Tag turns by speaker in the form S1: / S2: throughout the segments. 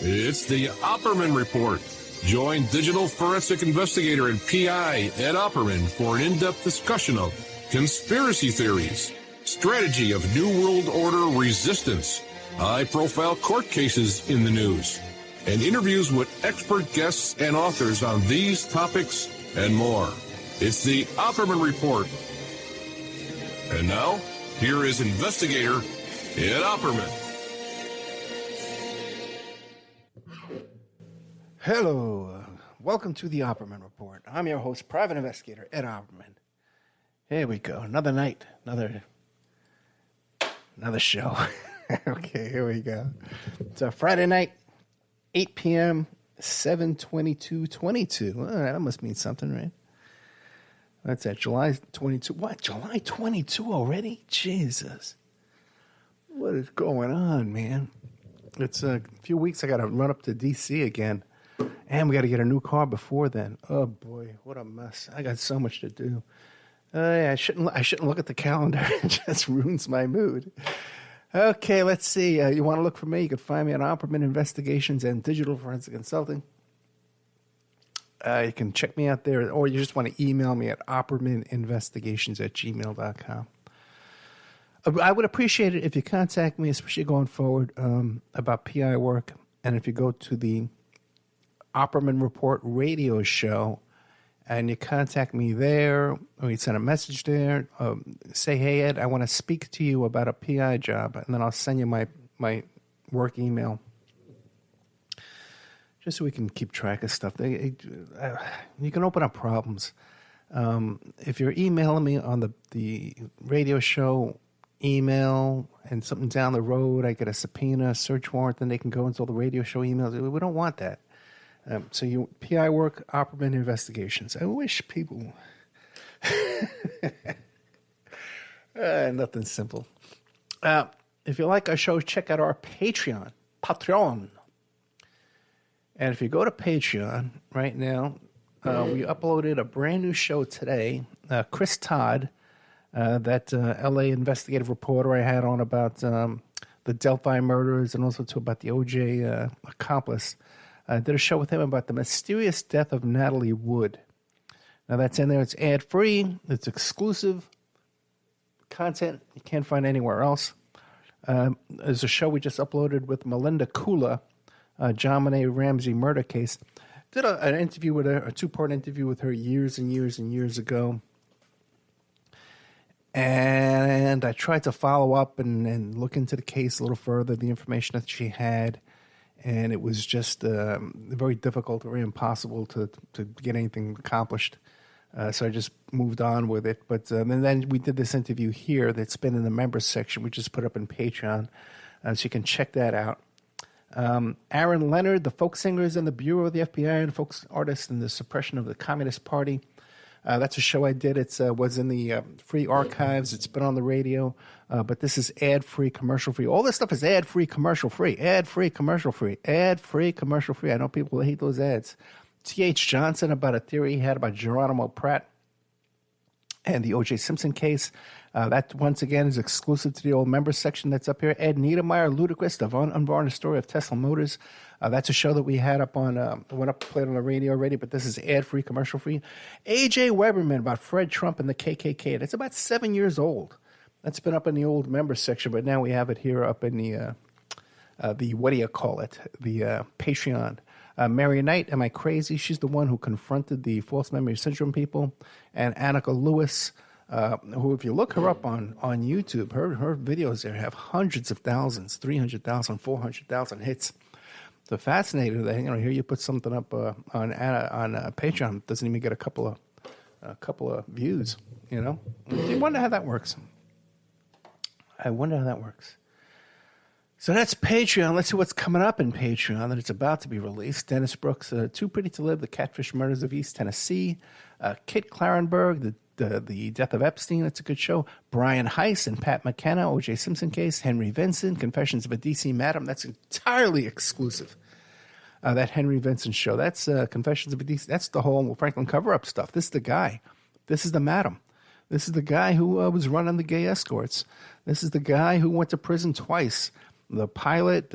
S1: It's the Opperman Report. Join digital forensic investigator and PI Ed Opperman for an in-depth discussion of conspiracy theories, strategy of New World Order resistance, high-profile court cases in the news, and interviews with expert guests and authors on these topics and more. It's the Opperman Report. And now, here is investigator Ed Opperman.
S2: Hello, welcome to the Opperman Report. I'm your host, private investigator Ed Opperman. Here we go, another night, another show. Okay, here we go. It's a Friday night, 8 p.m., 7/22/22. That must mean something, right? That's at July 22. What, July 22 already? Jesus. What is going on, man? It's a few weeks. I got to run up to D.C. again. And we got to get a new car before then. Oh, boy, what a mess. I got so much to do. I shouldn't look at the calendar. It just ruins my mood. Okay, let's see. You want to look for me? You can find me on Opperman Investigations and Digital Forensic Consulting. You can check me out there, or you just want to email me at oppermaninvestigations@gmail.com. I would appreciate it if you contact me, especially going forward, about PI work. And if you go to the Opperman Report radio show and you contact me there, or you send a message there, say, hey, Ed, I want to speak to you about a PI job, and then I'll send you my work email. Just so we can keep track of stuff. You can open up problems. If you're emailing me on the radio show email and something down the road, I get a subpoena, search warrant, then they can go into all the radio show emails. We don't want that. So you PI work, Opperman Investigations. I wish people... nothing simple. If you like our show, check out our Patreon. And if you go to Patreon right now, we uploaded a brand new show today. Chris Todd, that L.A. investigative reporter I had on about the Delphi murders and also about the OJ accomplice, did a show with him about the mysterious death of Natalie Wood. Now that's in there. It's ad-free. It's exclusive content you can't find anywhere else. There's a show we just uploaded with Melinda Kula, John Benet Ramsey murder case. Did an interview with her, a two-part interview with her years and years and years ago. And I tried to follow up and look into the case a little further, the information that she had. And it was just very difficult, very impossible to get anything accomplished. So I just moved on with it. But and then we did this interview here that's been in the members section. We just put up in Patreon. So you can check that out. Aaron Leonard, the folk singers in the Bureau of the FBI and folk artists in the suppression of the Communist Party. That's a show I did. It was in the free archives. It's been on the radio, but this is ad-free, commercial-free. All this stuff is ad-free, commercial-free, ad-free, commercial-free, ad-free, commercial-free. I know people hate those ads. T.H. Johnson about a theory he had about Geronimo Pratt and the O.J. Simpson case. That, once again, is exclusive to the old members section that's up here. Ed Niedermeyer, Ludicrous, the unvarnished story of Tesla Motors. That's a show that we had up on, played on the radio already, but this is ad-free, commercial-free. A.J. Weberman about Fred Trump and the KKK. That's about 7 years old. That's been up in the old members section, but now we have it here up in the what do you call it? The Patreon. Mary Knight, Am I Crazy? She's the one who confronted the false memory syndrome people. And Annika Lewis, who, if you look her up on YouTube, her videos there have hundreds of thousands, 300,000, 400,000 hits. So fascinating that, here you put something up on Patreon, it doesn't even get a couple of views. I wonder how that works. So that's Patreon. Let's see what's coming up in Patreon that it's about to be released. Dennis Brooks, Too Pretty to Live, The Catfish Murders of East Tennessee. Kit Clarenberg, the Death of Epstein, that's a good show. Brian Heiss and Pat McKenna, O.J. Simpson case. Henry Vinson, Confessions of a D.C. Madam. That's entirely exclusive. That Henry Vinson show. That's Confessions of a D.C. That's the whole Franklin cover-up stuff. This is the guy. This is the madam. This is the guy who was running the gay escorts. This is the guy who went to prison twice. The pilot,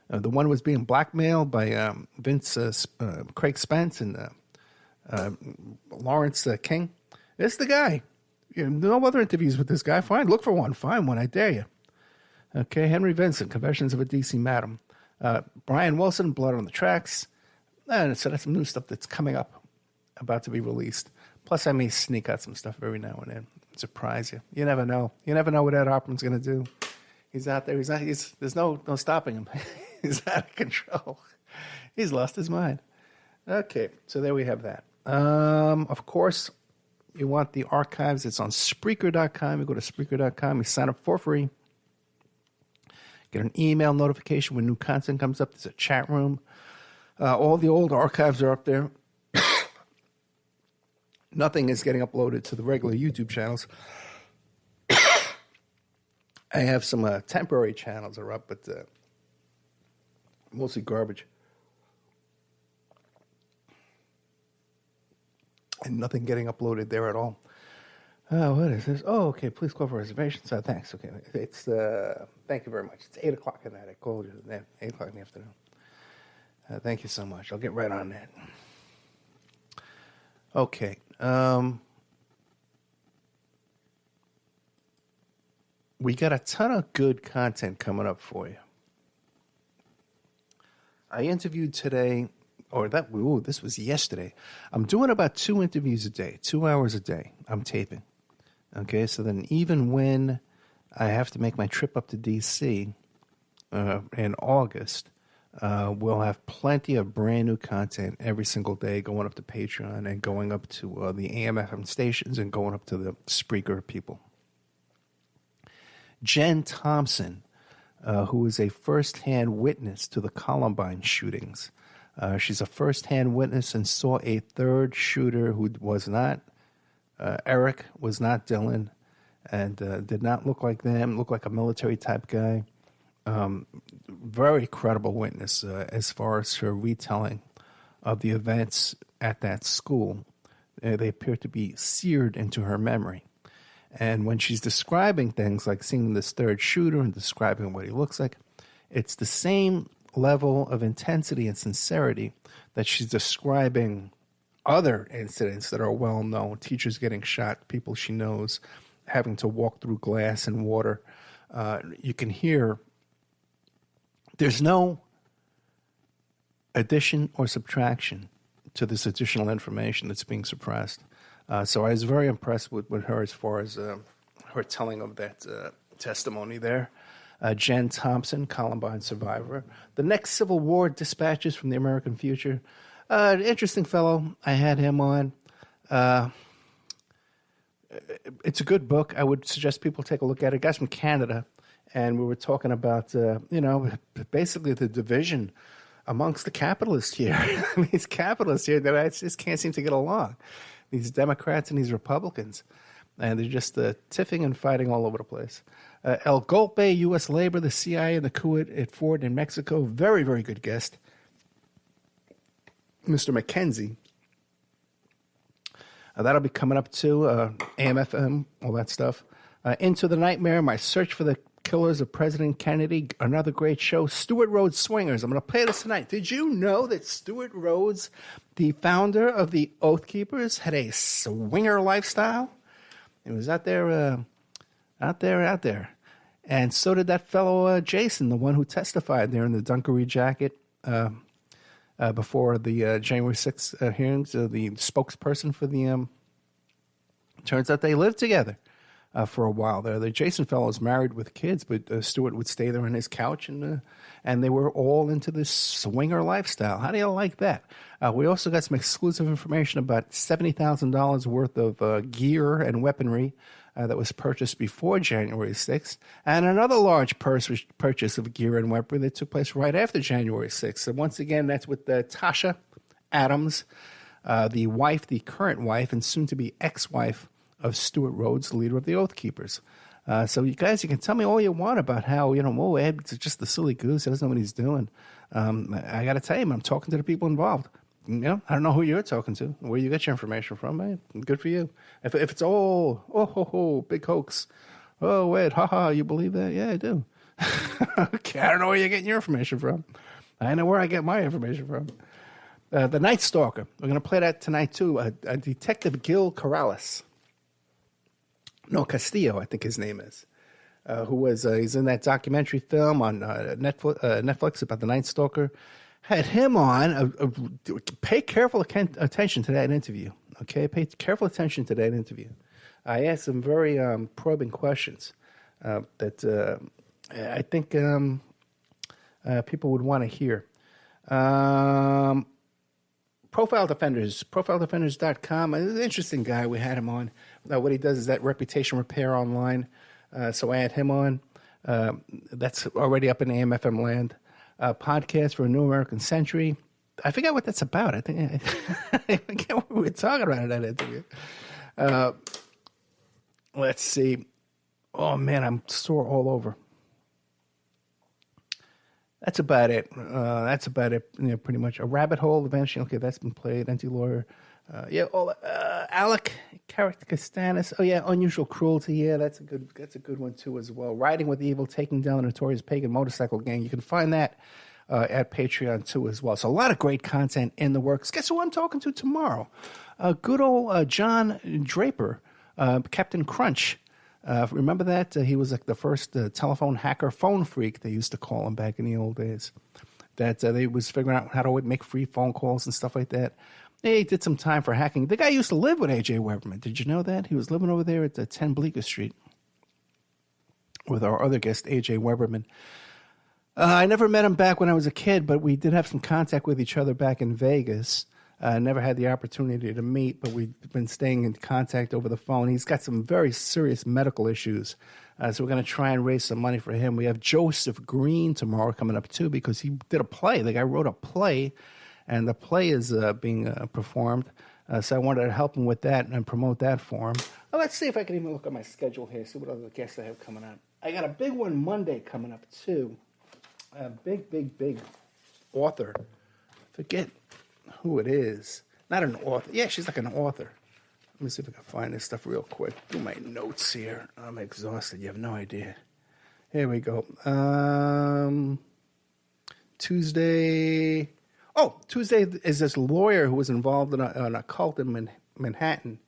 S2: The one was being blackmailed by Craig Spence and Lawrence King. It's the guy. No other interviews with this guy. Fine, look for one. Find one. I dare you. Okay, Henry Vincent, Confessions of a D.C. Madam. Brian Wilson, Blood on the Tracks. And so that's some new stuff that's coming up, about to be released. Plus, I may sneak out some stuff every now and then, surprise you. You never know. You never know what Ed Opperman's going to do. He's out there. There's no stopping him. He's out of control. He's lost his mind. Okay, so there we have that. Of course, you want the archives. It's on Spreaker.com. You go to Spreaker.com. You sign up for free. Get an email notification when new content comes up. There's a chat room. All the old archives are up there. Nothing is getting uploaded to the regular YouTube channels. I have some temporary channels are up, but mostly garbage. And nothing getting uploaded there at all. What is this? Oh, okay. Please call for reservations. Thanks. Okay. It's thank you very much. It's 8 o'clock at night. I called you at 8 o'clock in the afternoon. Thank you so much. I'll get right on that. Okay. We got a ton of good content coming up for you. I interviewed today, this was yesterday. I'm doing about 2 interviews a day, 2 hours a day. I'm taping. Okay, so then even when I have to make my trip up to D.C. In August, we'll have plenty of brand new content every single day going up to Patreon and going up to the AM/FM stations and going up to the Spreaker people. Jen Thompson, who is a first-hand witness to the Columbine shootings. She's a first-hand witness and saw a third shooter who was not Eric, was not Dylan, and did not look like them, looked like a military-type guy. Very credible witness as far as her retelling of the events at that school. They appear to be seared into her memory. And when she's describing things like seeing this third shooter and describing what he looks like, it's the same level of intensity and sincerity that she's describing other incidents that are well known. Teachers getting shot, people she knows having to walk through glass and water. You can hear there's no addition or subtraction to this additional information that's being suppressed. So I was very impressed with her as far as her telling of that testimony there. Jen Thompson, Columbine survivor. The Next Civil War Dispatches from the American Future. Interesting fellow. I had him on. It's a good book. I would suggest people take a look at it. Guy's from Canada, and we were talking about, basically the division amongst the capitalists here. These capitalists here, they just can't seem to get along. These Democrats and these Republicans. And they're just tiffing and fighting all over the place. El Golpe, U.S. Labor, the CIA, and the coup at Ford in Mexico. Very, very good guest. Mr. McKenzie. That'll be coming up too. AM/FM, all that stuff. Into the Nightmare, my search for the killers of President Kennedy. Another great show. Stuart Rhodes Swingers. I'm going to play this tonight. Did you know that Stuart Rhodes, the founder of the Oath Keepers, had a swinger lifestyle? It was out there. And so did that fellow Jason, the one who testified there in the dungaree jacket before the January 6th hearings, the spokesperson for the... turns out they lived together for a while there. The Jason fellow was married with kids, but Stuart would stay there on his couch, and they were all into this swinger lifestyle. How do you like that? We also got some exclusive information about $70,000 worth of gear and weaponry that was purchased before January 6th, and another large purchase of gear and weaponry that took place right after January 6th. And once again, that's with Tasha Adams, the wife, the current wife, and soon-to-be ex-wife of Stuart Rhodes, the leader of the Oath Keepers. So you guys, you can tell me all you want about how, Ed's just the silly goose. He doesn't know what he's doing. I got to tell you, I'm talking to the people involved. I don't know who you're talking to, where you get your information from, man. Good for you. If it's big hoax. Oh, Ed, haha, you believe that? Yeah, I do. Okay, I don't know where you're getting your information from. I know where I get my information from. The Night Stalker. We're going to play that tonight, too. Detective Gil Corrales. No, Castillo, I think his name is. Who was, he's in that documentary film on Netflix about the Night Stalker. Had him on. Pay careful attention to that interview. Okay, pay careful attention to that interview. I asked some very probing questions that I think people would want to hear. Profile Defenders, profiledefenders.com. An interesting guy. We had him on. What he does is that reputation repair online. So I had him on. That's already up in AM/FM land. Podcast for a New American Century. I forget what that's about. I think I forget what we were talking about in that interview. Let's see. Oh man, I'm sore all over. That's about it. Pretty much. A Rabbit Hole eventually. Okay, that's been played. Anti-Lawyer. Alec Castanis. Oh yeah, Unusual Cruelty. Yeah, that's a good one too as well. Riding with Evil, Taking Down the Notorious Pagan Motorcycle Gang. You can find that at Patreon too as well. So a lot of great content in the works. Guess who I'm talking to tomorrow? Good old John Draper, Captain Crunch. Remember that? He was like the first telephone hacker, phone freak, they used to call him back in the old days. That they was figuring out how to make free phone calls and stuff like that. He did some time for hacking. The guy used to live with A.J. Weberman. Did you know that? He was living over there at 10 Bleecker Street with our other guest, A.J. Weberman. I never met him back when I was a kid, but we did have some contact with each other back in Vegas. Never had the opportunity to meet, but we've been staying in contact over the phone. He's got some very serious medical issues, so we're going to try and raise some money for him. We have Joseph Green tomorrow coming up, too, because he did a play. The guy wrote a play, and the play is being performed, so I wanted to help him with that and promote that for him. Well, let's see if I can even look at my schedule here, see what other guests I have coming up. I got a big one Monday coming up, too. A big author. Forget who it is. Not an author. Yeah, she's like an author. Let me see if I can find this stuff real quick. Do my notes here. I'm exhausted. You have no idea. Here we go. Tuesday. Oh, Tuesday is this lawyer who was involved in a cult in Manhattan.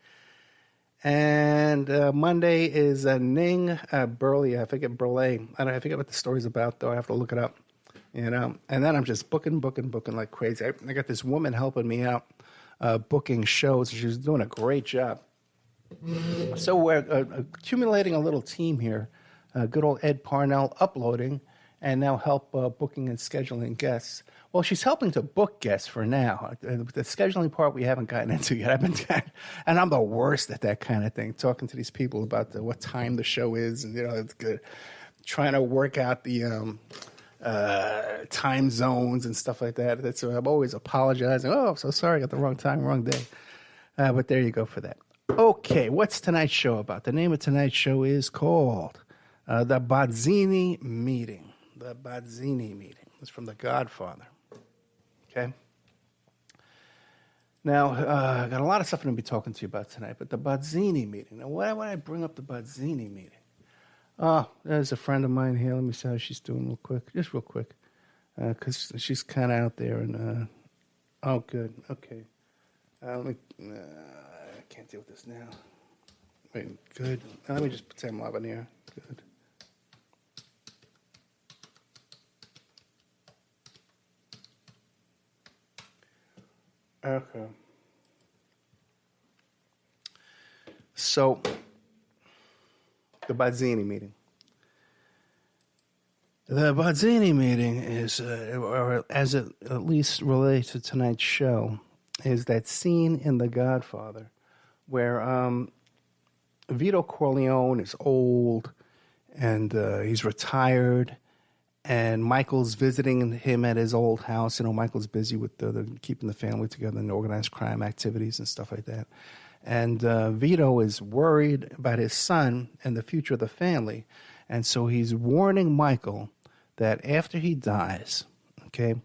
S2: And Monday is Ning Burley. I forget Burley. I forget what the story's about, though. I have to look it up. And then I'm just booking like crazy. I got this woman helping me out booking shows. She's doing a great job. So we're accumulating a little team here. Good old Ed Parnell uploading and now help booking and scheduling guests. Well, she's helping to book guests for now. The scheduling part we haven't gotten into yet. And I'm the worst at that kind of thing, talking to these people about what time the show is. And, it's good. Trying to work out the time zones and stuff like that. I'm always apologizing. Oh, I'm so sorry. I got the wrong time, wrong day. But there you go for that. Okay, what's tonight's show about? The name of tonight's show is called The Barzini Meeting. The Barzini Meeting. It's from The Godfather. Okay? Now, I got a lot of stuff I'm going to be talking to you about tonight, but the Barzini Meeting. Now, why would I bring up the Barzini Meeting? Oh, there's a friend of mine here. Let me see how she's doing real quick. Just real quick. Because she's kind of out there. And oh, good. Okay. I can't deal with this now. Wait, good. Let me just pretend I'm live on here. Good. Okay. So, the Barzini meeting. The Barzini meeting is, or as it at least relates to tonight's show, is that scene in The Godfather where Vito Corleone is old and he's retired, and Michael's visiting him at his old house. Michael's busy with the keeping the family together and organized crime activities and stuff like that. And Vito is worried about his son and the future of the family. And so he's warning Michael that after he dies, okay,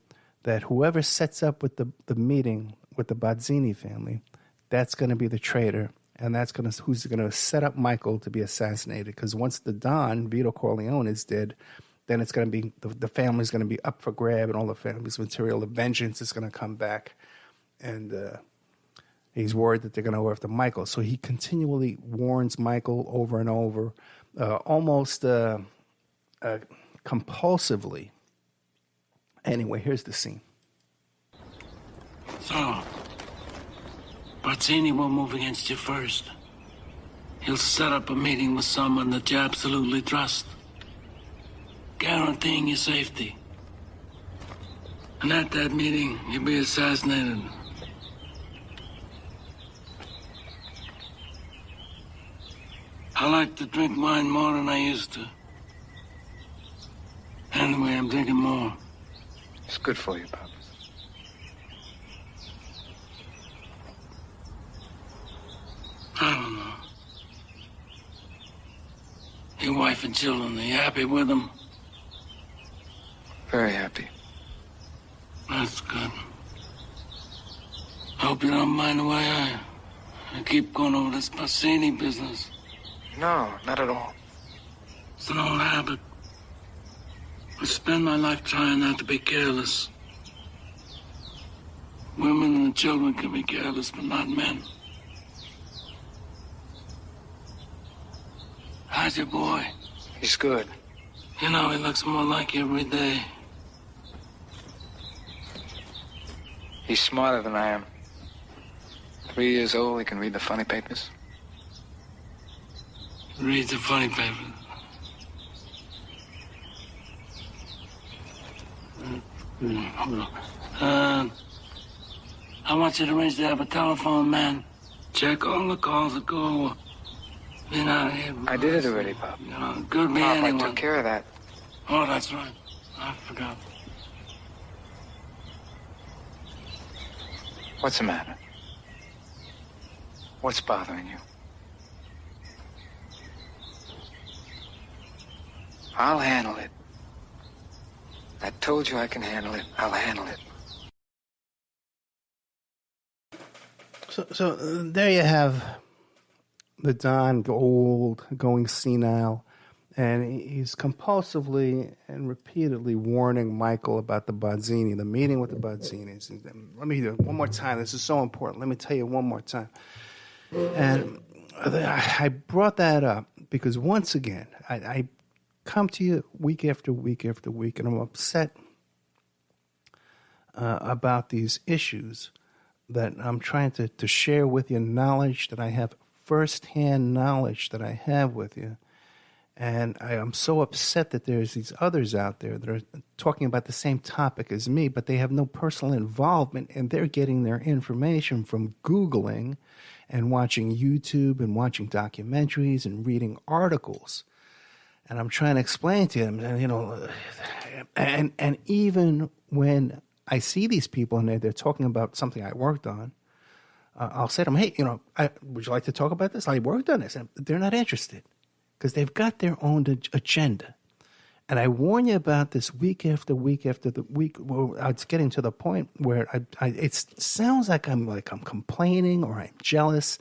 S2: that whoever sets up with the meeting with the Barzini family, that's going to be the traitor. And who's going to set up Michael to be assassinated. Because once the Don, Vito Corleone, is dead, then it's going to be, the family's going to be up for grab and all the family's material. The vengeance is going to come back. And he's worried that they're going to go after Michael. So he continually warns Michael over and over, almost compulsively. Anyway, here's the scene.
S3: So, Barzini will move against you first. He'll set up a meeting with someone that you absolutely trust, guaranteeing your safety. And at that meeting, you'll be assassinated. I like to drink wine more than I used to. Anyway, I'm drinking more.
S4: It's good for you, Pop.
S3: I don't know. Your wife and children, are you happy with them?
S4: Very happy.
S3: That's good. I hope you don't mind the way I keep going over this Barzini business.
S4: No, not at all.
S3: It's an old habit. I spend my life trying not to be careless. Women and children can be careless, but not men. How's your boy?
S4: He's good.
S3: You know, he looks more like you every day.
S4: He's smarter than I am. 3 years old, he can read the funny papers.
S3: Read the funny papers. I want you to arrange to have a telephone man. Check all the calls that go. You know,
S4: I did it already, Pop.
S3: You know, could be
S4: Pop,
S3: anyone.
S4: I took care of that.
S3: Oh, that's right. I forgot.
S4: What's the matter? What's bothering you? I'll handle it. I told you I can handle it. I'll handle it.
S2: So there you have the Don, old, going senile, and he's compulsively and repeatedly warning Michael about the Barzini, the meeting with the Barzinis. Let me do it one more time. This is so important. Let me tell you one more time. And I brought that up because once again, I come to you week after week after week, and I'm upset about these issues that I'm trying to share with you, knowledge that I have, firsthand knowledge that I have with you. And I am so upset that there's these others out there that are talking about the same topic as me, but they have no personal involvement, and they're getting their information from Googling and watching YouTube and watching documentaries and reading articles. And I'm trying to explain to them, you know, and even when I see these people and they're talking about something I worked on, I'll say to them, hey, you know, would you like to talk about this? I worked on this. And they're not interested because they've got their own agenda. And I warn you about this week after week after the week. Well, it's getting to the point where it sounds like I'm complaining or I'm jealous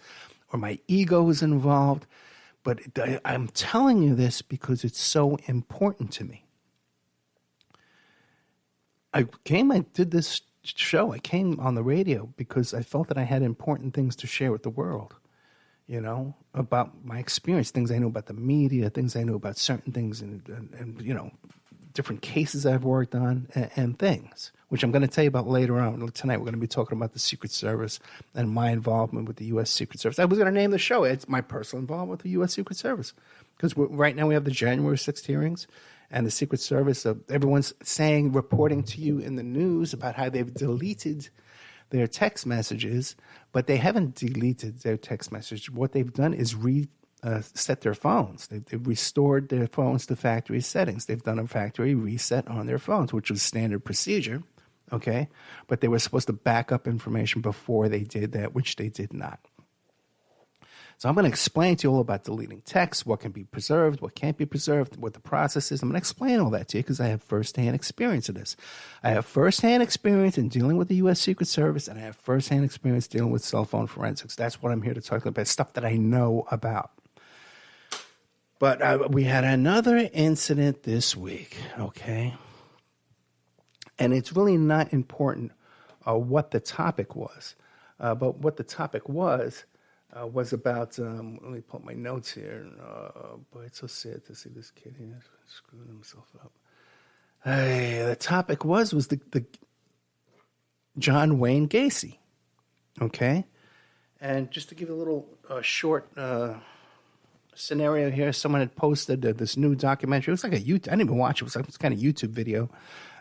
S2: or my ego is involved. But I'm telling you this because it's so important to me. I did this show. I came on the radio because I felt that I had important things to share with the world, you know, about my experience, things I knew about the media, things I knew about certain things and you know, different cases I've worked on and things, which I'm going to tell you about later on. Tonight we're going to be talking about the Secret Service and my involvement with the U.S. Secret Service. I was going to name the show. It's my personal involvement with the U.S. Secret Service because right now we have the January 6th hearings. And the Secret Service, everyone's reporting to you in the news about how they've deleted their text messages, but they haven't deleted their text message. What they've done is reset their phones. They've restored their phones to factory settings. They've done a factory reset on their phones, which was standard procedure, okay? But they were supposed to back up information before they did that, which they did not. So I'm going to explain to you all about deleting text, what can be preserved, what can't be preserved, what the process is. I'm going to explain all that to you because I have firsthand experience of this. I have firsthand experience in dealing with the U.S. Secret Service, and I have firsthand experience dealing with cell phone forensics. That's what I'm here to talk about, stuff that I know about. But we had another incident this week, okay? And it's really not important what the topic was. But what the topic was about, let me pull up my notes here. Boy, it's so sad to see this kid here screwing himself up. Hey, the topic was the John Wayne Gacy, okay? And just to give you a little short scenario here, someone had posted this new documentary. It was like I didn't even watch it. It was like this kind of YouTube video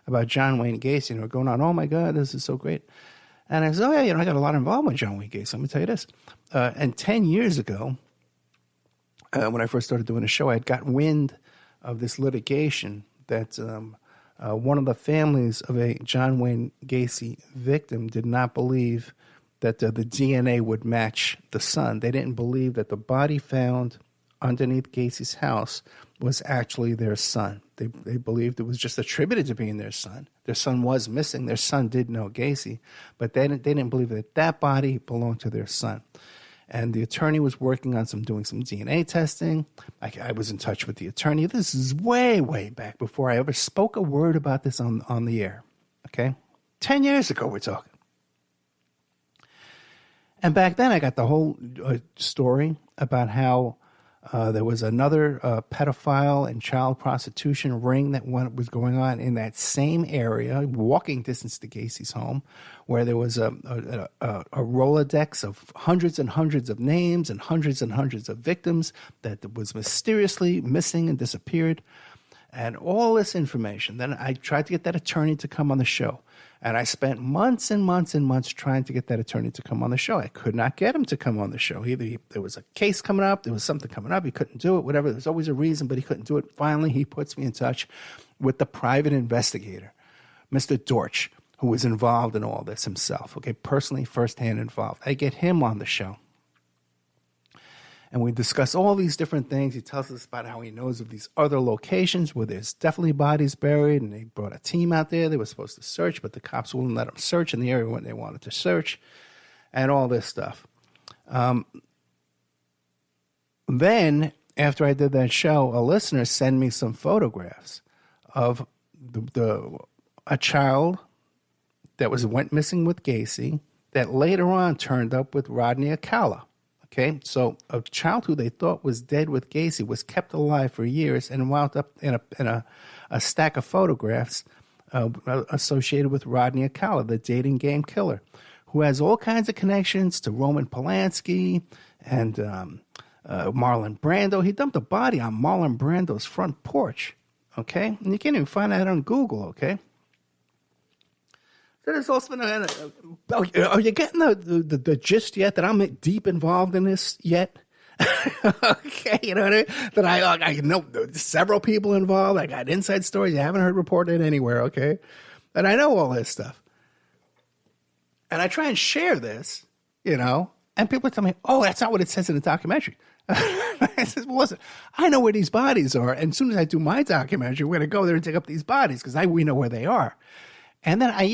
S2: about John Wayne Gacy, and we're going on, oh my God, this is so great. And I said, oh yeah, I got a lot involved with John Wayne Gacy. Let me tell you this. And 10 years ago, when I first started doing the show, I had got wind of this litigation that one of the families of a John Wayne Gacy victim did not believe that the DNA would match the son. They didn't believe that the body found underneath Gacy's house was actually their son. They believed it was just attributed to being their son. Their son was missing. Their son did know Gacy, but they didn't believe that body belonged to their son. And the attorney was working on doing some DNA testing. I was in touch with the attorney. This is way, way back before I ever spoke a word about this on the air. Okay? 10 years ago we're talking. And back then I got the whole story about how there was another pedophile and child prostitution ring that was going on in that same area, walking distance to Gacy's home, where there was a Rolodex of hundreds and hundreds of names and hundreds of victims that was mysteriously missing and disappeared, and all this information. Then I tried to get that attorney to come on the show. And I spent months and months and months trying to get that attorney to come on the show. I could not get him to come on the show. Either there was a case coming up, there was something coming up, he couldn't do it, whatever. There was always a reason, but he couldn't do it. Finally, he puts me in touch with the private investigator, Mr. Dortch, who was involved in all this himself, okay, personally, firsthand involved. I get him on the show. And we discuss all these different things. He tells us about how he knows of these other locations where there's definitely bodies buried, and they brought a team out there. They were supposed to search, but the cops wouldn't let them search in the area when they wanted to search, and all this stuff. Then, after I did that show, a listener sent me some photographs of a child that went missing with Gacy that later on turned up with Rodney Acala. Okay, so a child who they thought was dead with Gacy was kept alive for years and wound up in a stack of photographs associated with Rodney Acala, the dating game killer, who has all kinds of connections to Roman Polanski and Marlon Brando. He dumped a body on Marlon Brando's front porch, okay? And you can't even find that on Google, okay? There's also been are you getting the gist yet that I'm deep involved in this yet? Okay, you know what I mean? That I know several people involved. I got inside stories you haven't heard reported anywhere, okay? And I know all this stuff. And I try and share this, and people tell me, oh, that's not what it says in the documentary. I said, well, listen, I know where these bodies are, and as soon as I do my documentary, we're going to go there and take up these bodies because we know where they are. And then I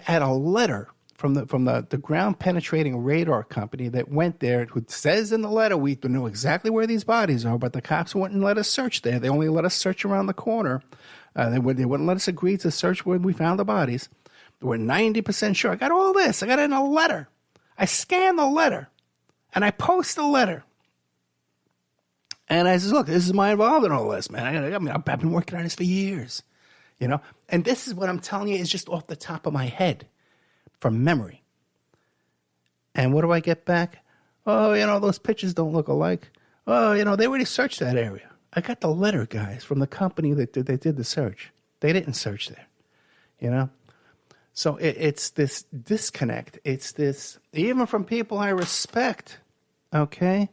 S2: had a letter from the ground penetrating radar company that went there, who says in the letter, we know exactly where these bodies are, but the cops wouldn't let us search there. They only let us search around the corner. They wouldn't let us agree to search where we found the bodies. They were 90% sure. I got all this. I got it in a letter. I scanned the letter, and I post the letter. And I said, look, this is my involvement in all this, man. I've been working on this for years. And this is what I'm telling you is just off the top of my head from memory. And what do I get back? Oh, those pictures don't look alike. Oh, they already searched that area. I got the letter, guys, from the company that did the search. They didn't search there, So it's this disconnect. It's this, even from people I respect, okay?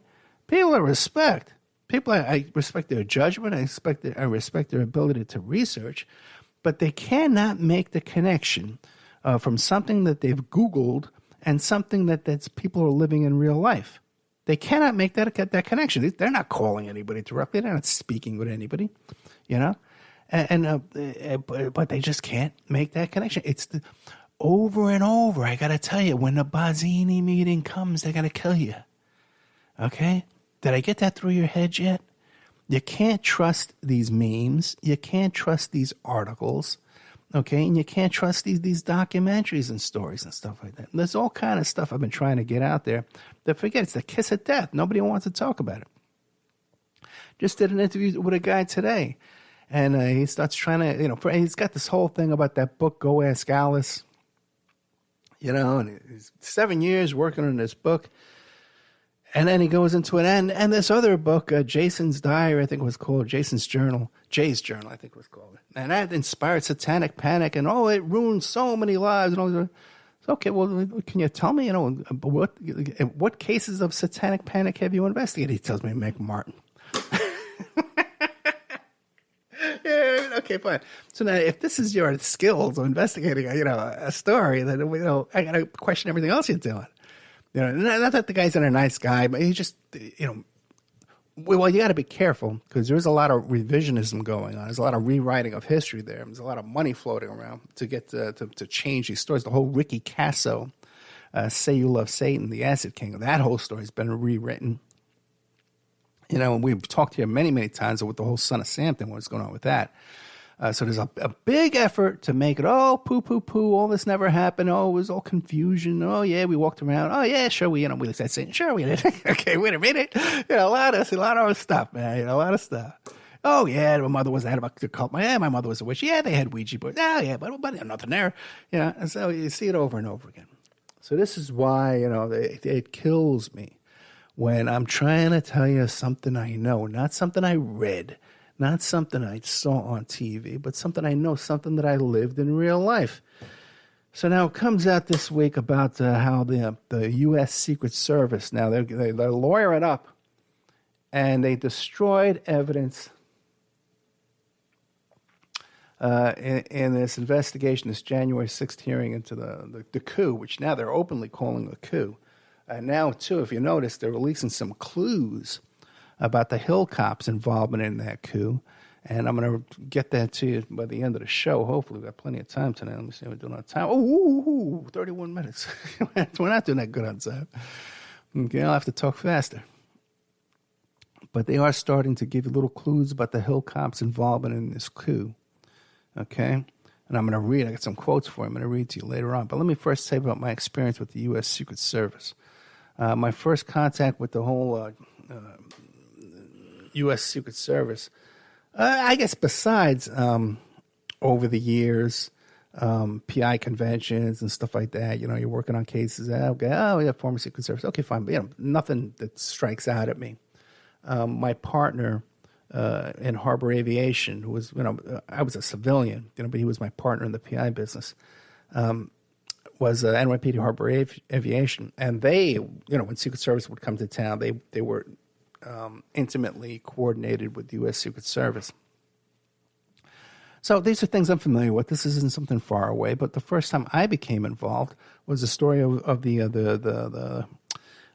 S2: People I respect. People, I respect their judgment. I respect their ability to research. But they cannot make the connection from something that they've Googled and something that's people are living in real life. They cannot make that connection. They're not calling anybody directly. They're not speaking with anybody, but they just can't make that connection. It's over and over. I got to tell you, when the Barzini meeting comes, they're going to kill you. Okay? Did I get that through your head yet? You can't trust these memes. You can't trust these articles. Okay, and you can't trust these documentaries and stories and stuff like that. And there's all kind of stuff I've been trying to get out there that, forget, it's the kiss of death. Nobody wants to talk about it. Just did an interview with a guy today, and he starts trying to, he's got this whole thing about that book, Go Ask Alice, and he's 7 years working on this book. And then he goes into it, and this other book, Jason's Diary, I think it was called, Jason's Journal, Jay's Journal, I think it was called. And that inspired satanic panic, and it ruined so many lives. And all that. Okay, well, can you tell me, what cases of satanic panic have you investigated? He tells me McMartin. Yeah, okay, fine. So now, if this is your skills of investigating, a story, then I got to question everything else you're doing. Not that the guy's not a nice guy, but he just, well, you got to be careful because there's a lot of revisionism going on. There's a lot of rewriting of history there. There's a lot of money floating around to get to change these stories. The whole Ricky Casso, Say You Love Satan, the Acid King, that whole story has been rewritten. And we've talked here many, many times with the whole Son of Sam thing, what's going on with that. So there's a big effort to make it, poo, all this never happened. Oh, it was all confusion. Oh, yeah, we walked around. Oh, yeah, sure, we said Satan. Sure, we did. Okay, wait a minute. A lot of stuff, man. A lot of stuff. Oh, yeah, my mother was about the cult. Yeah, my mother was a witch. Yeah, they had Ouija boards. Oh, yeah, but nothing there. And so you see it over and over again. So this is why, it kills me when I'm trying to tell you something I know, not something I read. Not something I saw on TV, but something I know, something that I lived in real life. So now it comes out this week about how the U.S. Secret Service, now they're lawyering up, and they destroyed evidence in this investigation, this January 6th hearing into the coup, which now they're openly calling a coup. Now, too, if you notice, they're releasing some clues about the Hill Cops' involvement in that coup. And I'm going to get that to you by the end of the show. Hopefully, we've got plenty of time tonight. Let me see how we're doing on time. 31 minutes. We're not doing that good on time. Okay, I'll have to talk faster. But they are starting to give you little clues about the Hill Cops' involvement in this coup. Okay? And I'm going to read. I got some quotes for you. I'm going to read to you later on. But let me first say about my experience with the U.S. Secret Service. My first contact with the whole U.S. Secret Service, I guess besides over the years, PI conventions and stuff like that, you're working on cases. Okay, yeah, former Secret Service. Okay, fine. But, nothing that strikes out at me. My partner in Harbor Aviation, who was, I was a civilian, but he was my partner in the PI business, was NYPD Harbor Aviation. And they, when Secret Service would come to town, they were intimately coordinated with the U.S. Secret Service. So these are things I'm familiar with. This isn't something far away. But the first time I became involved was the story of the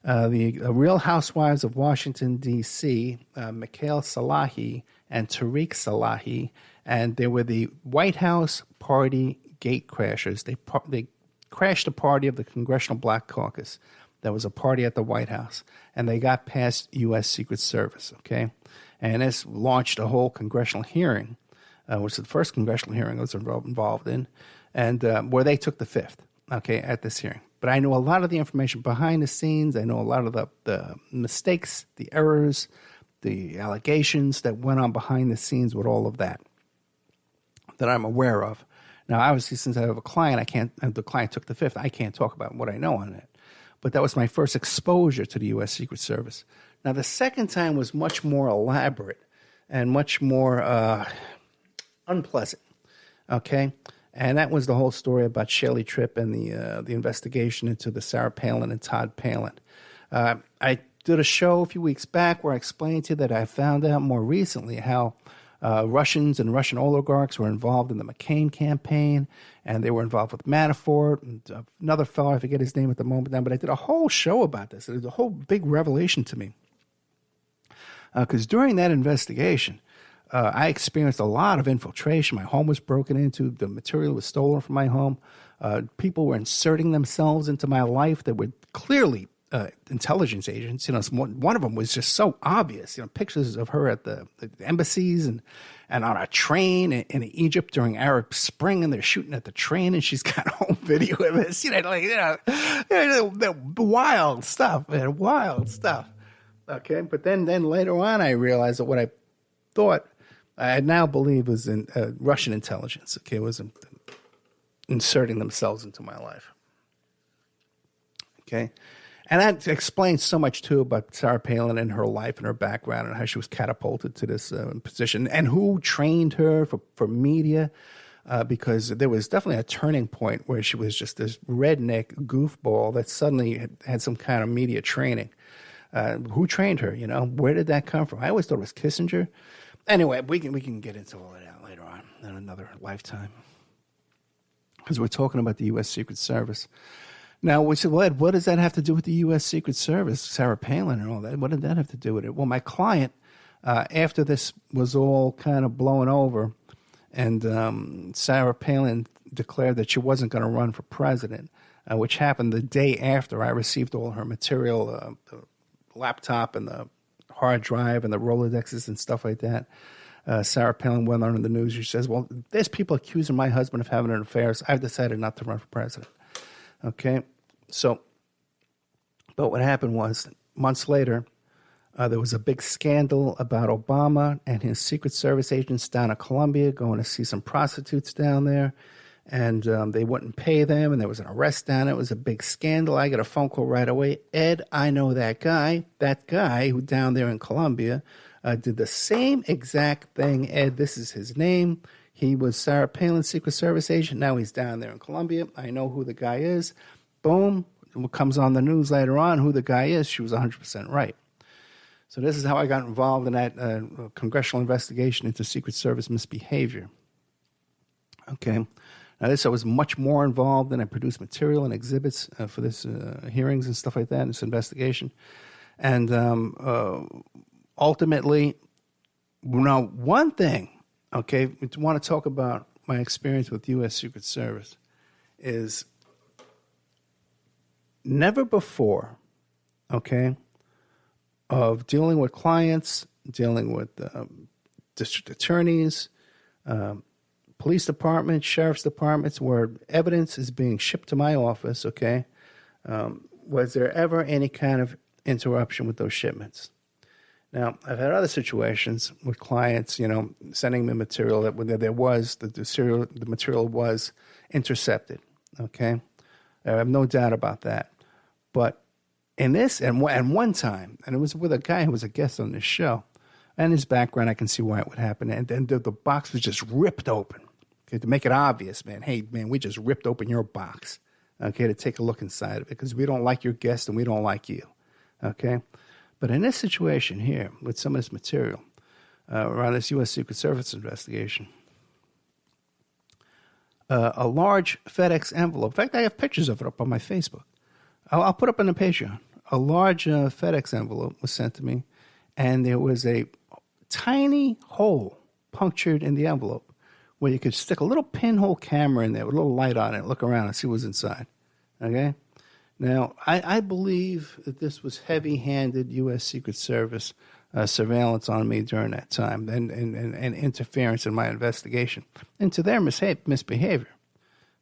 S2: Real Housewives of Washington, D.C., Mikhail Salahi and Tariq Salahi, and they were the White House party gate crashers. They crashed a party of the Congressional Black Caucus. There was a party at the White House, and they got past U.S. Secret Service, okay? And this launched a whole congressional hearing, which is the first congressional hearing I was involved in, and where they took the fifth, okay, at this hearing. But I know a lot of the information behind the scenes. I know a lot of the mistakes, the errors, the allegations that went on behind the scenes with all of that I'm aware of. Now, obviously, since I have a client, the client took the fifth. I can't talk about what I know on it. But that was my first exposure to the U.S. Secret Service. Now, the second time was much more elaborate and much more unpleasant, okay? And that was the whole story about Shelley Tripp and the investigation into the Sarah Palin and Todd Palin. I did a show a few weeks back where I explained to you that I found out more recently how Russians and Russian oligarchs were involved in the McCain campaign, and they were involved with Manafort and another fellow, I forget his name at the moment now, but I did a whole show about this. It was a whole big revelation to me. Because during that investigation, I experienced a lot of infiltration. My home was broken into. The material was stolen from my home. People were inserting themselves into my life that were clearly intelligence agents. One of them was just so obvious. Pictures of her at the embassies and on a train in Egypt during Arab Spring, and they're shooting at the train, and she's got home video of this. Wild stuff, man, wild stuff. Okay, but then later on, I realized that what I thought I now believe was in Russian intelligence. Okay, was inserting themselves into my life. Okay. And that explains so much, too, about Sarah Palin and her life and her background and how she was catapulted to this position and who trained her for media, because there was definitely a turning point where she was just this redneck goofball that suddenly had some kind of media training. Who trained her, Where did that come from? I always thought it was Kissinger. Anyway, we can get into all of that later on in another lifetime, because we're talking about the U.S. Secret Service. Now, we said, well, Ed, what does that have to do with the U.S. Secret Service, Sarah Palin and all that? What did that have to do with it? Well, my client, after this was all kind of blown over, and Sarah Palin declared that she wasn't going to run for president, which happened the day after I received all her material, the laptop and the hard drive and the Rolodexes and stuff like that. Sarah Palin went on in the news. She says, well, there's people accusing my husband of having an affair, so I've decided not to run for president. Okay, so, but what happened was, months later, there was a big scandal about Obama and his Secret Service agents down in Colombia going to see some prostitutes down there, and they wouldn't pay them, and there was an arrest down there. It was a big scandal. I got a phone call right away. Ed, I know that guy who down there in Colombia did the same exact thing. Ed, this is his name. He was Sarah Palin's Secret Service agent. Now he's down there in Colombia. I know who the guy is. Boom. What comes on the news later on, who the guy is, she was 100% right. So this is how I got involved in that congressional investigation into Secret Service misbehavior. Okay. Now this I was much more involved in. I produced material and exhibits for this hearings and stuff like that, this investigation. And ultimately, now one thing, okay, we want to talk about my experience with U.S. Secret Service is never before, okay, of dealing with clients, dealing with district attorneys, police departments, sheriff's departments, where evidence is being shipped to my office, okay, was there ever any kind of interruption with those shipments? Now, I've had other situations with clients, sending me material that there was, the material was intercepted, okay? I have no doubt about that. But in this, and one time, and it was with a guy who was a guest on this show, and his background, I can see why it would happen. And then the box was just ripped open, okay, to make it obvious, man. Hey, man, we just ripped open your box, okay, to take a look inside of it, because we don't like your guest and we don't like you, okay? But in this situation here, with some of this material around this U.S. Secret Service investigation, a large FedEx envelope, in fact, I have pictures of it up on my Facebook. I'll put up on the Patreon. A large FedEx envelope was sent to me, and there was a tiny hole punctured in the envelope where you could stick a little pinhole camera in there with a little light on it, look around and see what's inside, okay? Now, I believe that this was heavy-handed U.S. Secret Service surveillance on me during that time and interference in my investigation into their misbehavior,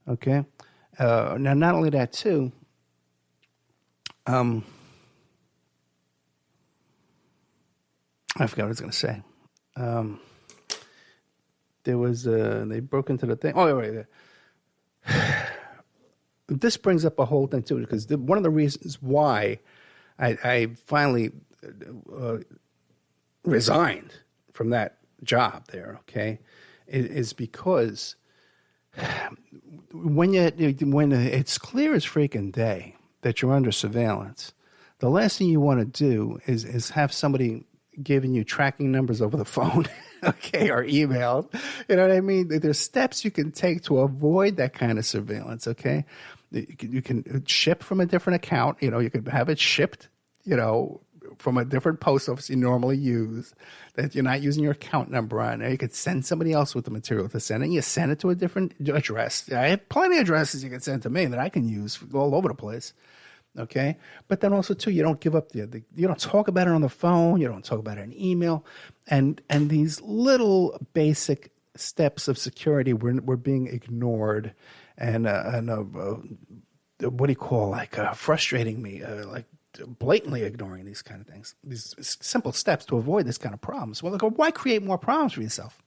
S2: okay? Now, not only that, too, I forgot what I was going to say. There was, they broke into the thing. Oh, wait. This brings up a whole thing, too, because one of the reasons why I finally resigned from that job there, okay, is because when it's clear as freaking day that you're under surveillance, the last thing you want to do is have somebody giving you tracking numbers over the phone, okay, or email. You know what I mean? There's steps you can take to avoid that kind of surveillance, okay? You can ship from a different account. You could have it shipped, from a different post office you normally use that you're not using your account number on. Or you could send somebody else with the material to send it. And you send it to a different address. I have plenty of addresses you can send to me that I can use all over the place. Okay, but then also too, you don't give up you don't talk about it on the phone, you don't talk about it in email, and these little basic steps of security were being ignored, and what do you call, like, frustrating me, like blatantly ignoring these kind of things, these simple steps to avoid this kind of problems. Well, why create more problems for yourself?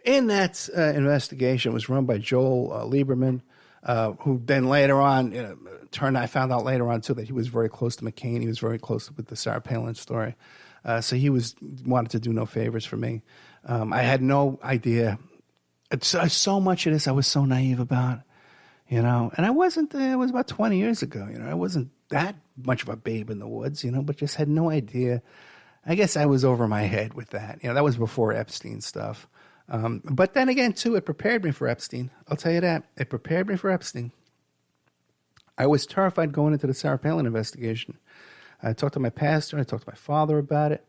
S2: In that investigation, it was run by Joel Lieberman, who then later on, I found out later on too that he was very close to McCain. He was very close with the Sarah Palin story. So he wanted to do no favors for me. I had no idea. So much of this I was so naive about, and I wasn't, it was about 20 years ago, I wasn't that much of a babe in the woods, but just had no idea. I guess I was over my head with that. That was before Epstein stuff. But then again, too, it prepared me for Epstein. I'll tell you that. It prepared me for Epstein. I was terrified going into the Sarah Palin investigation. I talked to my pastor. I talked to my father about it.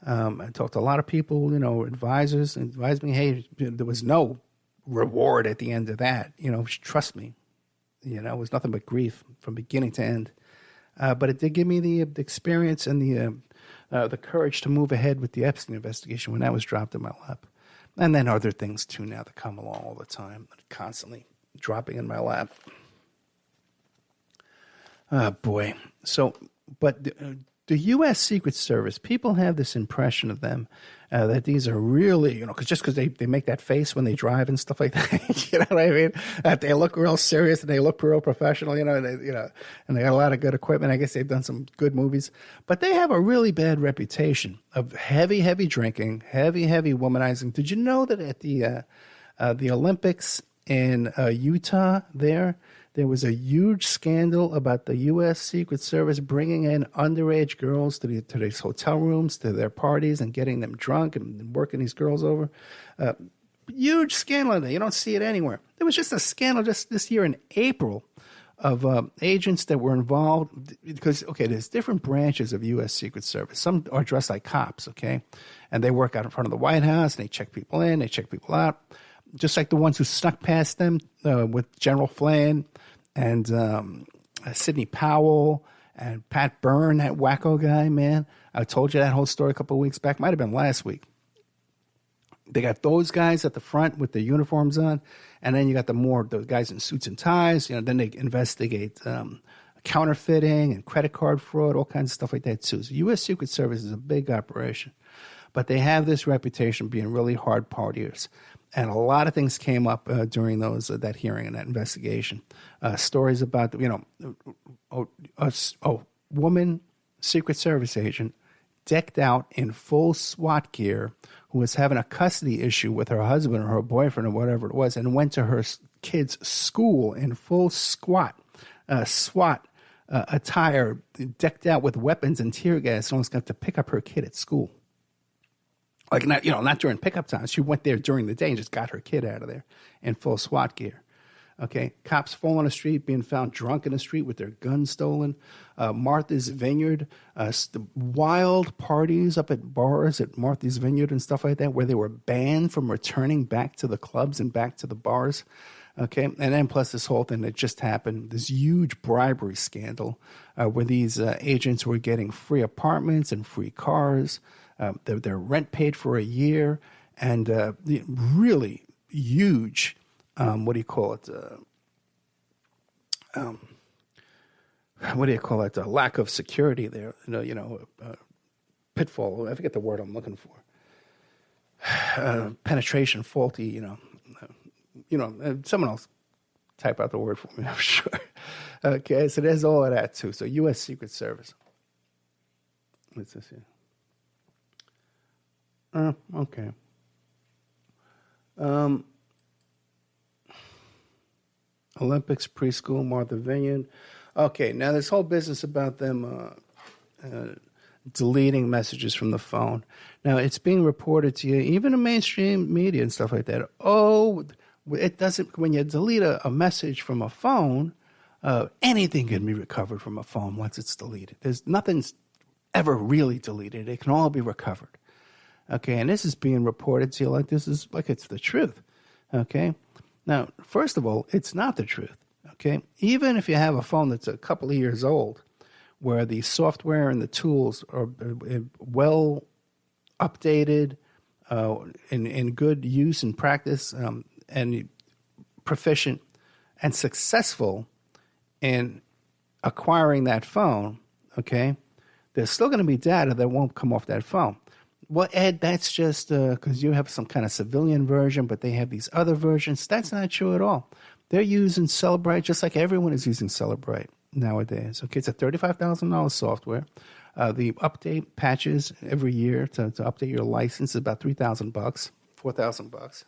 S2: I talked to a lot of people, advisors, and advised me, hey, there was no reward at the end of that. Trust me. It was nothing but grief from beginning to end. But it did give me the experience and the courage to move ahead with the Epstein investigation when that was dropped in my lap. And then other things, too, now that come along all the time, constantly dropping in my lap. Oh, boy. So, but the U.S. Secret Service, people have this impression of them that these are really, because they make that face when they drive and stuff like that. You know what I mean? That they look real serious and they look real professional, and they got a lot of good equipment. I guess they've done some good movies. But they have a really bad reputation of heavy, heavy drinking, heavy, heavy womanizing. Did you know that at the Olympics in Utah there was a huge scandal about the U.S. Secret Service bringing in underage girls to these hotel rooms, to their parties, and getting them drunk and working these girls over. Huge scandal. You don't see it anywhere. There was just a scandal just this year in April of agents that were involved because, there's different branches of U.S. Secret Service. Some are dressed like cops, and they work out in front of the White House, and they check people in, they check people out, just like the ones who snuck past them with General Flynn and Sidney Powell and Pat Byrne, that wacko guy, man. I told you that whole story a couple of weeks back. Might have been last week. They got those guys at the front with the uniforms on, and then you got the guys in suits and ties. Then they investigate counterfeiting and credit card fraud, all kinds of stuff like that too. So U.S. Secret Service is a big operation, but they have this reputation of being really hard partiers. And a lot of things came up during that hearing and that investigation. Stories about, a woman Secret Service agent decked out in full SWAT gear who was having a custody issue with her husband or her boyfriend or whatever it was, and went to her kid's school in full SWAT attire, decked out with weapons and tear gas, and almost got to pick up her kid at school. Like, not during pickup time. She went there during the day and just got her kid out of there in full SWAT gear. Cops fall on the street, being found drunk in the street with their guns stolen. Martha's Vineyard, the wild parties up at bars at Martha's Vineyard and stuff like that, where they were banned from returning back to the clubs and back to the bars. And then plus this whole thing that just happened, this huge bribery scandal where these agents were getting free apartments and free cars. Their rent paid for a year, and really huge, what do you call it? A lack of security there. Pitfall. I forget the word I'm looking for. Penetration, faulty. Someone else type out the word for me. I'm sure. So there's all of that too. So U.S. Secret Service. What's this here? Okay. Olympics preschool, Martha Vineyard. Okay, now this whole business about them deleting messages from the phone. Now, it's being reported to you, even in mainstream media and stuff like that. Oh, it doesn't, when you delete a message from a phone, anything can be recovered from a phone once it's deleted. Nothing's ever really deleted. It can all be recovered. And this is being reported to you like it's the truth. Now, first of all, it's not the truth. okay? Even if you have a phone that's a couple of years old, where the software and the tools are well updated, in good use and practice, and proficient and successful in acquiring that phone, okay, there's still going to be data that won't come off that phone. Well, Ed, that's just because you have some kind of civilian version, but they have these other versions. That's not true at all. They're using Celebrite just like everyone is using Celebrite nowadays. Okay, it's a $35,000 software. The update patches every year to update your license is about $3,000, $4,000.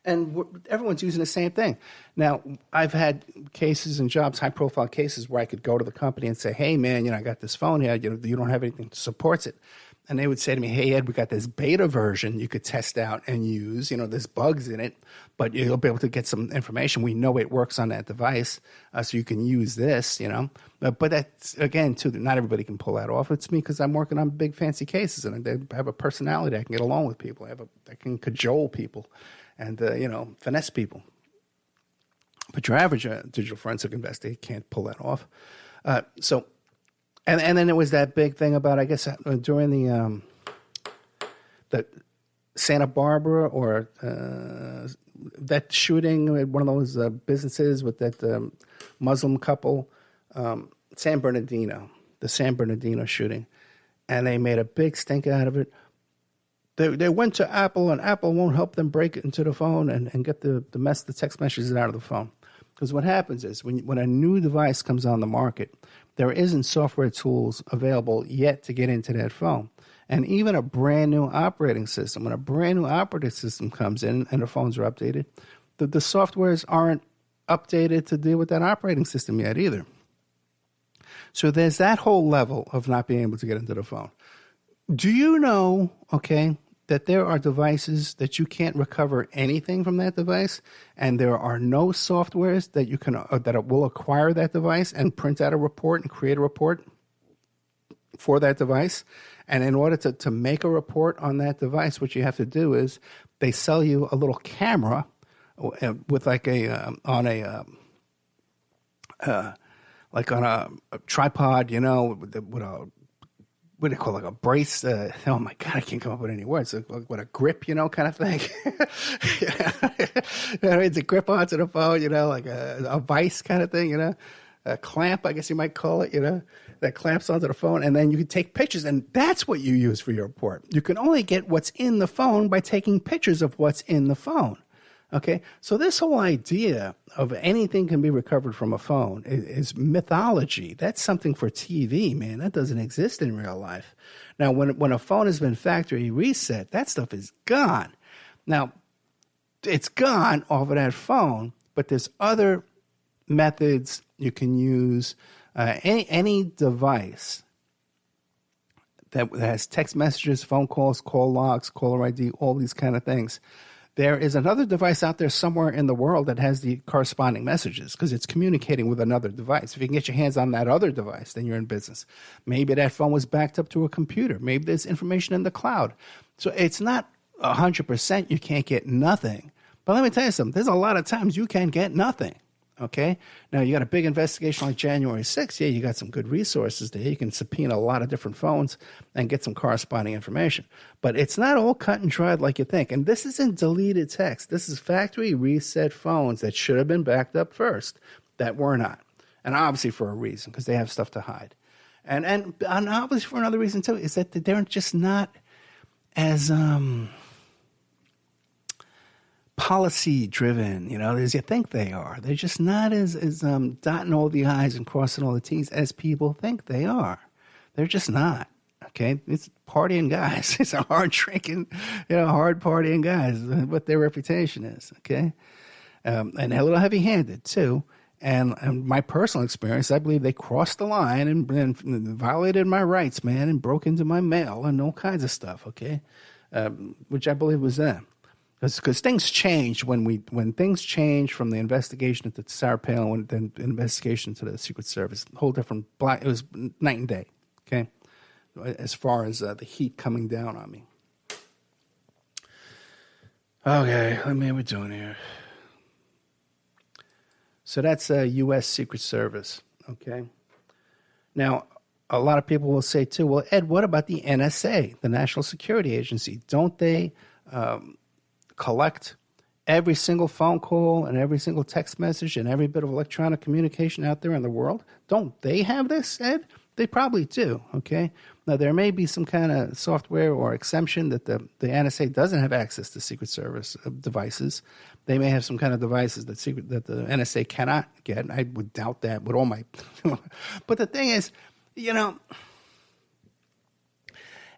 S2: And everyone's using the same thing. Now, I've had cases and jobs, high-profile cases, where I could go to the company and say, hey, man, I got this phone here. You don't have anything that supports it. And they would say to me, hey, Ed, we got this beta version you could test out and use. There's bugs in it, but you'll be able to get some information. We know it works on that device, so you can use this, But that's, again, too, not everybody can pull that off. It's me because I'm working on big, fancy cases, and I have a personality. I can get along with people. I can cajole people and, finesse people. But your average digital forensic investigator can't pull that off. And then it was that big thing about, I guess, during the Santa Barbara or that shooting at one of those businesses with that Muslim couple, the San Bernardino shooting, and they made a big stink out of it. They went to Apple, and Apple won't help them break it into the phone and get the text messages out of the phone. Because what happens is when a new device comes on the market, there isn't software tools available yet to get into that phone. And even a brand new operating system, when a brand new operating system comes in and the phones are updated, the softwares aren't updated to deal with that operating system yet either. So there's that whole level of not being able to get into the phone. Do you know, that there are devices that you can't recover anything from that device, and there are no softwares that you can that will acquire that device and print out a report and create a report for that device? And in order to make a report on that device, what you have to do is they sell you a little camera with like on a tripod, with a, what do you call it, like a brace? Oh my God, I can't come up with any words. Like what, a grip, kind of thing. It's a grip onto the phone, like a vice kind of thing, a clamp, I guess you might call it, that clamps onto the phone. And then you can take pictures, and that's what you use for your report. You can only get what's in the phone by taking pictures of what's in the phone. Okay, so this whole idea of anything can be recovered from a phone is mythology. That's something for TV, man. That doesn't exist in real life. Now, when a phone has been factory reset, that stuff is gone. Now, it's gone off of that phone, but there's other methods you can use. Any device that has text messages, phone calls, call logs, caller ID, all these kind of things. There is another device out there somewhere in the world that has the corresponding messages because it's communicating with another device. If you can get your hands on that other device, then you're in business. Maybe that phone was backed up to a computer. Maybe there's information in the cloud. So it's not 100% you can't get nothing. But let me tell you something. There's a lot of times you can get nothing. Okay? Now, you got a big investigation like January 6th. Yeah, you got some good resources there. You can subpoena a lot of different phones and get some corresponding information. But it's not all cut and dried like you think. And this isn't deleted text. This is factory reset phones that should have been backed up first that were not. And obviously for a reason, because they have stuff to hide. And obviously for another reason, too, is that they're just not as policy driven, as you think they are. They're just not as dotting all the I's and crossing all the T's as people think they are. They're just not. Okay, it's partying guys. It's a hard drinking, hard partying guys. What their reputation is. Okay, and a little heavy handed too. And my personal experience, I believe they crossed the line and violated my rights, man, and broke into my mail and all kinds of stuff. Okay, which I believe was them. Because things change when things change from the investigation into Sarah Palin and then the investigation to the Secret Service. Whole different it was night and day. Okay, as far as the heat coming down on me. Okay, what are we doing here? So that's a U.S. Secret Service, okay? Now, a lot of people will say, too, well, Ed, what about the NSA, the National Security Agency? Don't they collect every single phone call and every single text message and every bit of electronic communication out there in the world? Don't they have this, Ed? They probably do, okay? Now, there may be some kind of software or exemption that the NSA doesn't have access to Secret Service devices. They may have some kind of devices that the NSA cannot get. I would doubt that with all my... But the thing is, you know,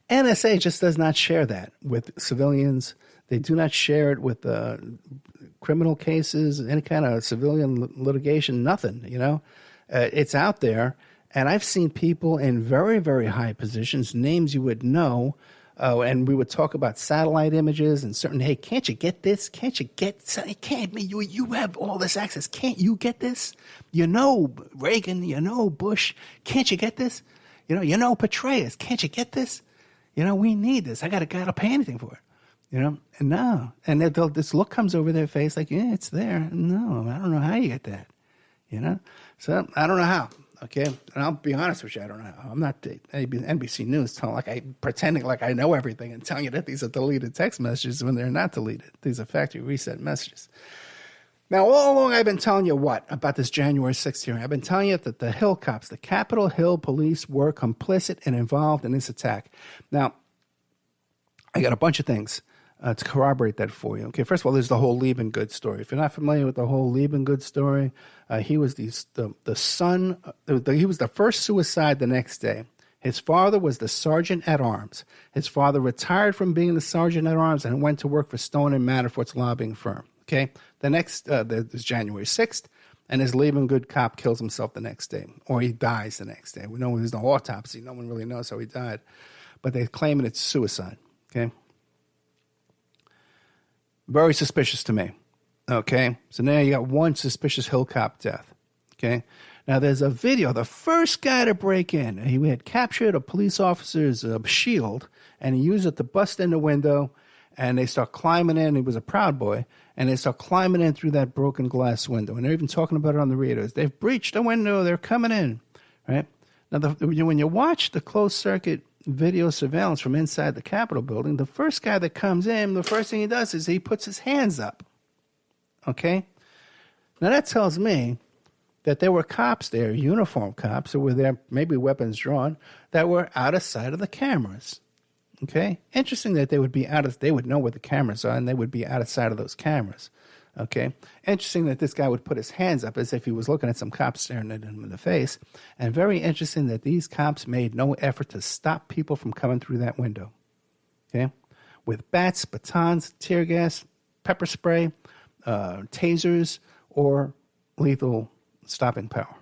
S2: NSA just does not share that with civilians. They do not share it with criminal cases, any kind of civilian litigation, nothing, you know. It's out there. And I've seen people in very, very high positions, names you would know, and we would talk about satellite images and certain, hey, can't you get this? Can't you get, you have all this access. Can't you get this? You know Reagan, you know Bush. Can't you get this? You know Petraeus. Can't you get this? We need this. I got to pay anything for it. And no. And this look comes over their face like, yeah, it's there. No, I don't know how you get that. So I don't know how. Okay, and I'll be honest with you, I don't know. I'm not the NBC News pretending like I know everything and telling you that these are deleted text messages when they're not deleted. These are factory reset messages. Now, all along I've been telling you what about this January 6th hearing? I've been telling you that the Hill cops, the Capitol Hill police, were complicit and involved in this attack. Now, I got a bunch of things to corroborate that for you. Okay, first of all, there's the whole Liebengood story. If you're not familiar with the whole Liebengood story, he was the son. He was the first suicide the next day. His father was the sergeant at arms. His father retired from being the sergeant at arms and went to work for Stone and Manafort's lobbying firm. Okay, the next is January 6th, and his Liebengood cop kills himself the next day, or he dies the next day. We know there's no autopsy. No one really knows how he died, but they claim it's suicide. Okay. Very suspicious to me, okay? So now you got one suspicious Hill cop death, okay? Now there's a video. The first guy to break in, he had captured a police officer's shield, and he used it to bust in the window, and they start climbing in. He was a Proud Boy, and they start climbing in through that broken glass window, and they're even talking about it on the radios. They've breached the window. They're coming in, right? Now, when you watch the closed-circuit video surveillance from inside the Capitol building, the first guy that comes in, the first thing he does is he puts his hands up. Okay? Now that tells me that there were cops there, uniformed cops, who were there, maybe weapons drawn, that were out of sight of the cameras. Okay? Interesting that they would know where the cameras are and they would be out of sight of those cameras. Okay? Interesting that this guy would put his hands up as if he was looking at some cops staring at him in the face. And very interesting that these cops made no effort to stop people from coming through that window. Okay? With bats, batons, tear gas, pepper spray, tasers, or lethal stopping power.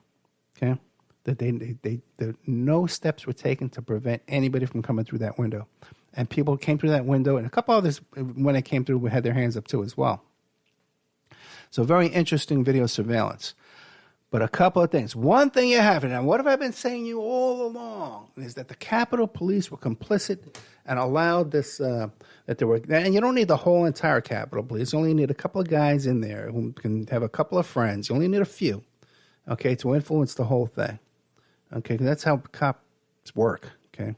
S2: Okay? That no steps were taken to prevent anybody from coming through that window. And people came through that window, and a couple others, when they came through, had their hands up too as well. So very interesting video surveillance. But a couple of things. One thing you have, and what have I been saying to you all along, is that the Capitol Police were complicit and allowed this, that there were, and you don't need the whole entire Capitol Police. You only need a couple of guys in there who can have a couple of friends. You only need a few, okay, to influence the whole thing. Okay, because that's how cops work, okay.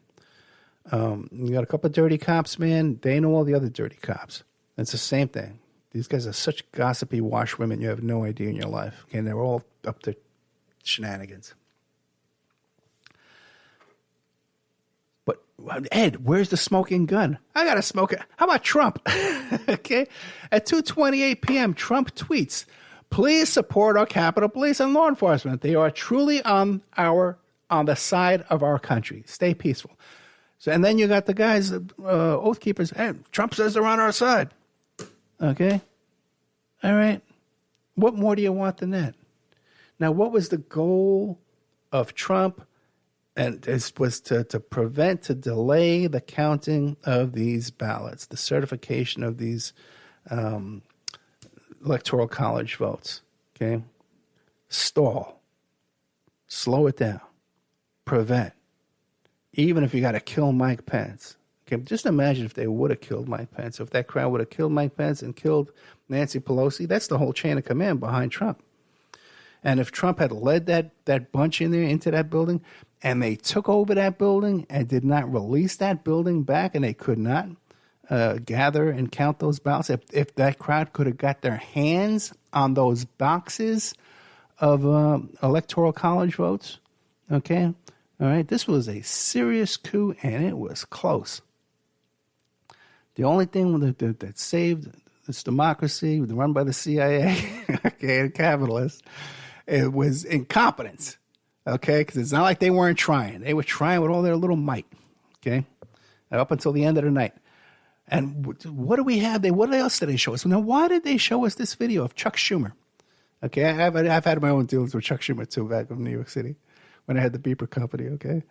S2: You got a couple of dirty cops, man. They know all the other dirty cops. It's the same thing. These guys are such gossipy washwomen you have no idea in your life. Okay, and they're all up to shenanigans. But, Ed, where's the smoking gun? I got to smoke it. How about Trump? Okay, at 2:28 p.m., Trump tweets, "Please support our Capitol Police and law enforcement. They are truly on the side of our country. Stay peaceful." So, and then you got the guys, Oath Keepers. Hey, Trump says they're on our side. Okay? All right. What more do you want than that? Now, what was the goal of Trump? And this was to delay the counting of these ballots, the certification of these electoral college votes. Okay? Stall. Slow it down. Prevent. Even if you got to kill Mike Pence. Okay, just imagine if they would have killed Mike Pence. If that crowd would have killed Mike Pence and killed Nancy Pelosi, that's the whole chain of command behind Trump. And if Trump had led that bunch in there into that building, and they took over that building and did not release that building back, and they could not gather and count those ballots, if that crowd could have got their hands on those boxes of electoral college votes, okay, all right, this was a serious coup, and it was close. The only thing that saved this democracy, run by the CIA, okay, and capitalists, it was incompetence, okay, because it's not like they weren't trying. They were trying with all their little might, okay, up until the end of the night. And what do we have? What else did they show us? Now, why did they show us this video of Chuck Schumer? Okay, I've had my own dealings with Chuck Schumer, too, back in New York City when I had the beeper company, okay?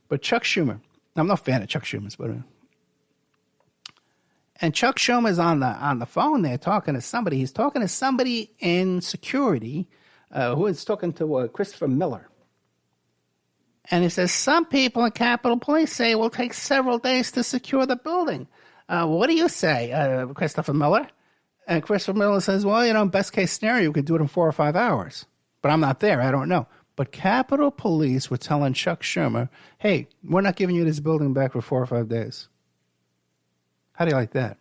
S2: But Chuck Schumer, I'm not a fan of Chuck Schumer's, but... and Chuck Schumer's on the phone there talking to somebody. He's talking to somebody in security who is talking to Christopher Miller. And he says, some people in Capitol Police say it will take several days to secure the building. What do you say, Christopher Miller? And Christopher Miller says, well, best case scenario, we could do it in 4 or 5 hours. But I'm not there. I don't know. But Capitol Police were telling Chuck Schumer, hey, we're not giving you this building back for 4 or 5 days. How do you like that?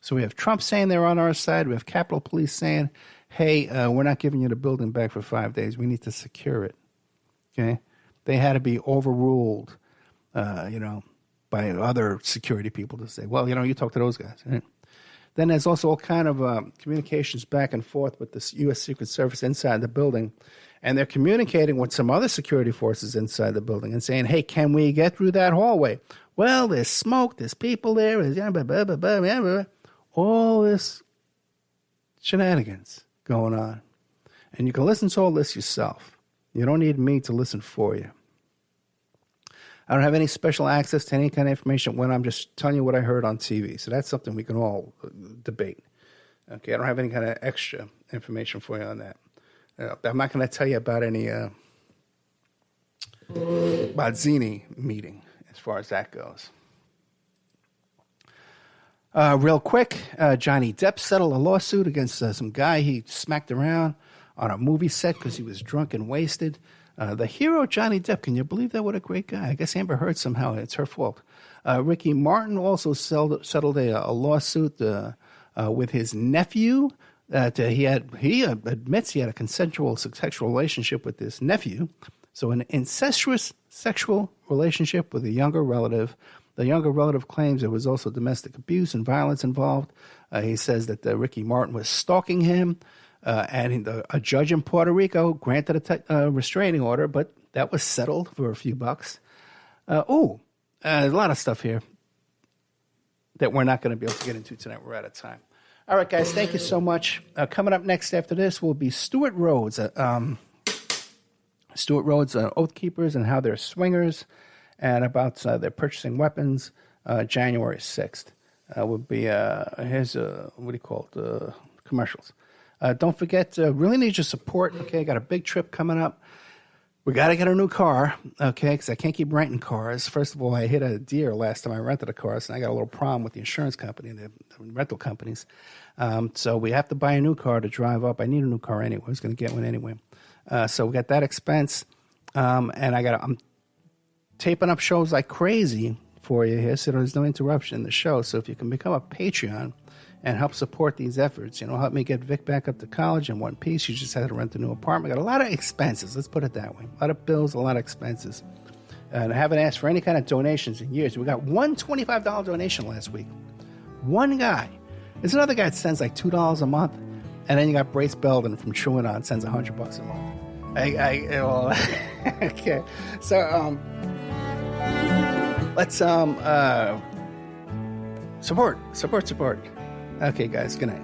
S2: So we have Trump saying they're on our side. We have Capitol Police saying, hey, we're not giving you the building back for 5 days. We need to secure it. Okay? They had to be overruled, by other security people to say, well, you talk to those guys. Right? Then there's also all kind of communications back and forth with the U.S. Secret Service inside the building. And they're communicating with some other security forces inside the building and saying, hey, can we get through that hallway? Well, there's smoke, there's people there, all this shenanigans going on. And you can listen to all this yourself. You don't need me to listen for you. I don't have any special access to any kind of information when I'm just telling you what I heard on TV. So that's something we can all debate. Okay, I don't have any kind of extra information for you on that. I'm not going to tell you about any Barzini meeting as far as that goes. Real quick, Johnny Depp settled a lawsuit against some guy he smacked around on a movie set because he was drunk and wasted. The hero, Johnny Depp, can you believe that? What a great guy. I guess Amber Heard somehow. It's her fault. Ricky Martin also settled a lawsuit with his nephew. He admits he had a consensual sexual relationship with his nephew. So an incestuous sexual relationship with a younger relative. The younger relative claims there was also domestic abuse and violence involved. He says that Ricky Martin was stalking him. And a judge in Puerto Rico granted a restraining order, but that was settled for a few bucks. A lot of stuff here that we're not going to be able to get into tonight. We're out of time. All right, guys, thank you so much. Coming up next after this will be Stuart Rhodes. Stuart Rhodes, Oath Keepers and how they're swingers, and about their purchasing weapons. January 6th will be his, commercials. Don't forget, really need your support. Okay, got a big trip coming up. We got to get a new car, okay, because I can't keep renting cars. First of all, I hit a deer last time I rented a car, so I got a little problem with the insurance company, the rental companies. So we have to buy a new car to drive up. I need a new car anyway. I was going to get one anyway. So we got that expense, and I'm taping up shows like crazy for you here, so there's no interruption in the show. So if you can become a Patreon and help support these efforts, help me get Vic back up to college in one piece. You just had to rent a new apartment. Got a lot of expenses, let's put it that way. A lot of bills, a lot of expenses. And I haven't asked for any kind of donations in years. We got one $25 donation last week. One guy. There's another guy that sends like $2 a month. And then you got Brace Belden from Chewing On sends $100 a month. Okay. So, let's support. Okay, guys. Good night.